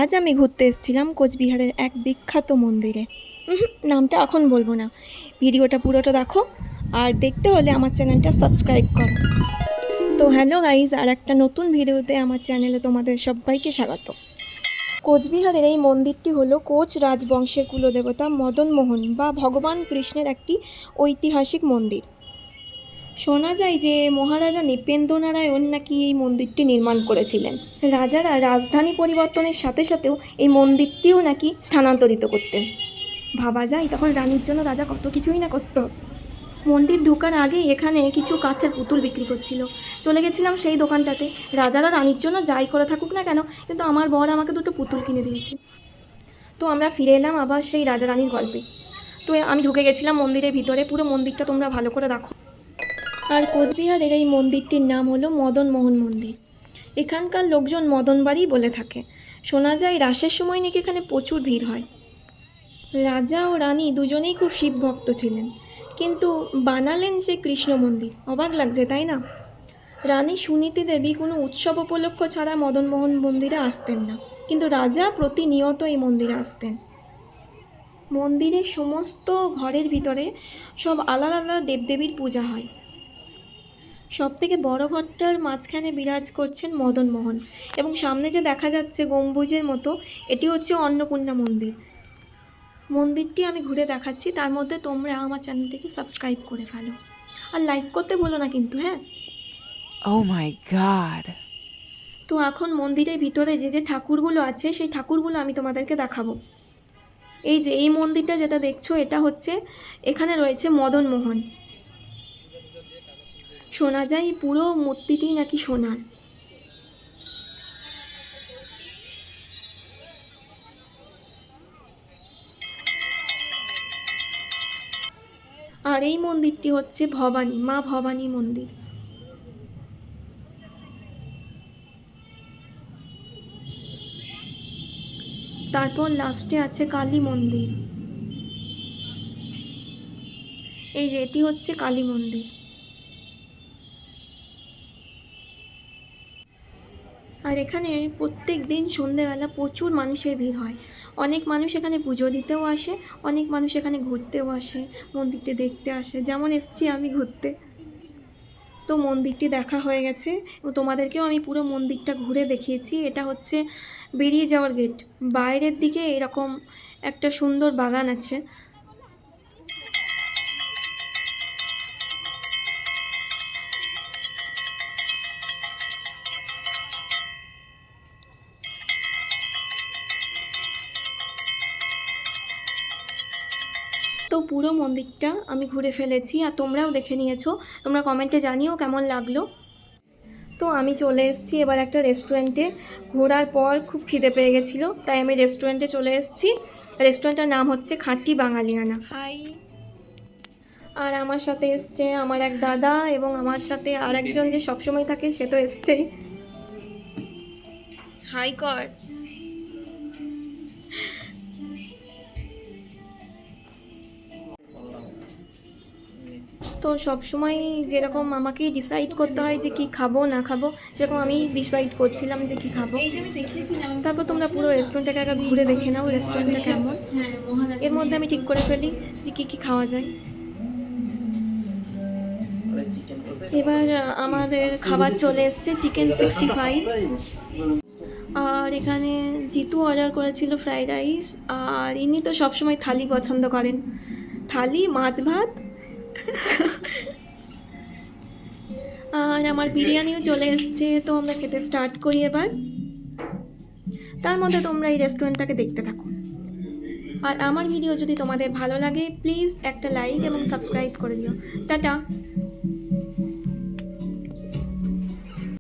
আজ আমি ঘুরতে এসেছিলাম কোচবিহারের এক বিখ্যাত মন্দিরে। নামটা এখন বলবো না, ভিডিওটা পুরোটা দেখো, আর দেখতে হলে আমার চ্যানেলটা সাবস্ক্রাইব করো। তো হ্যালো গাইজ, আর একটা নতুন ভিডিওতে আমার চ্যানেলে তোমাদের সবাইকে স্বাগত। কোচবিহারের এই মন্দিরটি হলো কোচ রাজবংশের কুলদেবতা মদন মোহন বা ভগবান কৃষ্ণের একটি ঐতিহাসিক মন্দির। শোনা যায় যে মহারাজা নৃপেন্দ্রনারায়ণ নাকি এই মন্দিরটি নির্মাণ করেছিলেন। রাজারা রাজধানী পরিবর্তনের সাথে সাথেও এই মন্দিরটিও নাকি স্থানান্তরিত করতেন। ভাবা যায় তখন রানীর জন্য রাজা কত কিছুই না করত। মন্দির ঢোকার আগেই এখানে কিছু কাঠের পুতুল বিক্রি করছিল। চলে গেছিলাম সেই দোকানটাতে। রাজারা রানীর জন্য যাই করে থাকুক না কেন, কিন্তু আমার বর আমাকে দুটো পুতুল কিনে দিয়েছে। তো আমরা ফিরে এলাম আবার সেই রাজা রানীর গল্পে। তো আমি ঢুকে গেছিলাম মন্দিরের ভিতরে। পুরো মন্দিরটা তোমরা ভালো করে দেখো। আর কোচবিহারের এই মন্দিরটির নাম হলো মদন মোহন মন্দির। এখানকার লোকজন মদন বাড়ি বলে থাকে। শোনা যায় রাসের সময় নাকি এখানে প্রচুর ভিড় হয়। রাজা ও রানী দুজনেই খুব শিব ভক্ত ছিলেন, কিন্তু বানালেন সে কৃষ্ণ মন্দির। অবাক লাগছে তাই না? রানী সুনীতি দেবী কোনো উৎসব উপলক্ষ ছাড়া মদনমোহন মন্দিরে আসতেন না, কিন্তু রাজা প্রতিনিয়ত এই মন্দিরে আসতেন। মন্দিরের সমস্ত ঘরের ভিতরে সব আলাদা আলাদা দেবদেবীর পূজা হয়। সবথেকে বড় ঘরটার মাঝখানে বিরাজ করছেন মদন মোহন, এবং সামনে যে দেখা যাচ্ছে গম্বুজের মতো, এটি হচ্ছে অন্নপূর্ণা মন্দির। মন্দিরটি আমি ঘুরে দেখাচ্ছি, তার মধ্যে তোমরা আমার চ্যানেলটিকে সাবস্ক্রাইব করে ফেলো, আর লাইক করতে ভুলো না কিন্তু, হ্যাঁ। Oh my god. তো এখন মন্দিরের ভিতরে যে যে ঠাকুরগুলো আছে সেই ঠাকুরগুলো আমি তোমাদেরকে দেখাবো। এই যে এই মন্দিরটা যেটা দেখছো, এটা হচ্ছে, এখানে রয়েছে মদন মোহন। শোনা যায় পুরো মূর্তিটি নাকি সোনার। আর এই মন্দিরটি হচ্ছে ভবানী, মা ভবানী মন্দির। তারপর লাস্টে আছে কালী মন্দির। এই যে এটি হচ্ছে কালী মন্দির। আর এখানে প্রত্যেক দিন সন্ধেবেলা প্রচুর মানুষের ভিড় হয়। অনেক মানুষ এখানে পুজো দিতেও আসে, অনেক মানুষ এখানে ঘুরতেও আসে, মন্দিরটি দেখতে আসে, যেমন এসছি আমি ঘুরতে। তো মন্দিরটি দেখা হয়ে গেছে, তোমাদেরকেও আমি পুরো মন্দিরটা ঘুরে দেখিয়েছি। এটা হচ্ছে বেরিয়ে যাওয়ার গেট। বাইরের দিকে এরকম একটা সুন্দর বাগান আছে। তো পুরো মন্দিরটা আমি ঘুরে ফেলেছি, আর তোমরাও দেখে নিয়েছো। তোমরা কমেন্টে জানিও কেমন লাগলো। তো আমি চলে এসেছি এবার একটা রেস্টুরেন্টে। ঘোরার পর খুব খিদে পেয়ে গেছিলো, তাই আমি রেস্টুরেন্টে চলে এসেছি। রেস্টুরেন্টটার নাম হচ্ছে খাঁটি বাঙালিয়ানা। হাই। আর আমার সাথে এসছে আমার এক দাদা, এবং আমার সাথে আর একজন যে সবসময় থাকে সে তো এসছেই। হাই কর। তো সবসময় যেরকম আমাকেই ডিসাইড করতে হয় যে কি খাবো না খাবো, সেরকম আমি ডিসাইড করছিলাম যে কি খাবো। তারপর তোমরা পুরো রেস্টুরেন্টটাকে আগে ঘুরে দেখে নাও রেস্টুরেন্টটা কেমন। এর মধ্যে আমি ঠিক করে ফেলি যে কি কি খাওয়া যায়। এবার আমাদের খাবার চলে এসছে, চিকেন 65। আর এখানে জিতু অর্ডার করেছিল ফ্রাইড রাইস, আর ইনি তো সবসময় থালি পছন্দ করেন। থালি, মাছ ভাত। আর আমার বিরিয়ানিও চলে এসছে। তো আমরা খেতে স্টার্ট করি এবার। তার মধ্যে তোমরা এই রেস্টুরেন্টটাকে দেখতে থাকো। আর আমার ভিডিও যদি তোমাদের ভালো লাগে, প্লিজ একটা লাইক এবং সাবস্ক্রাইব করে দিও। টাটা।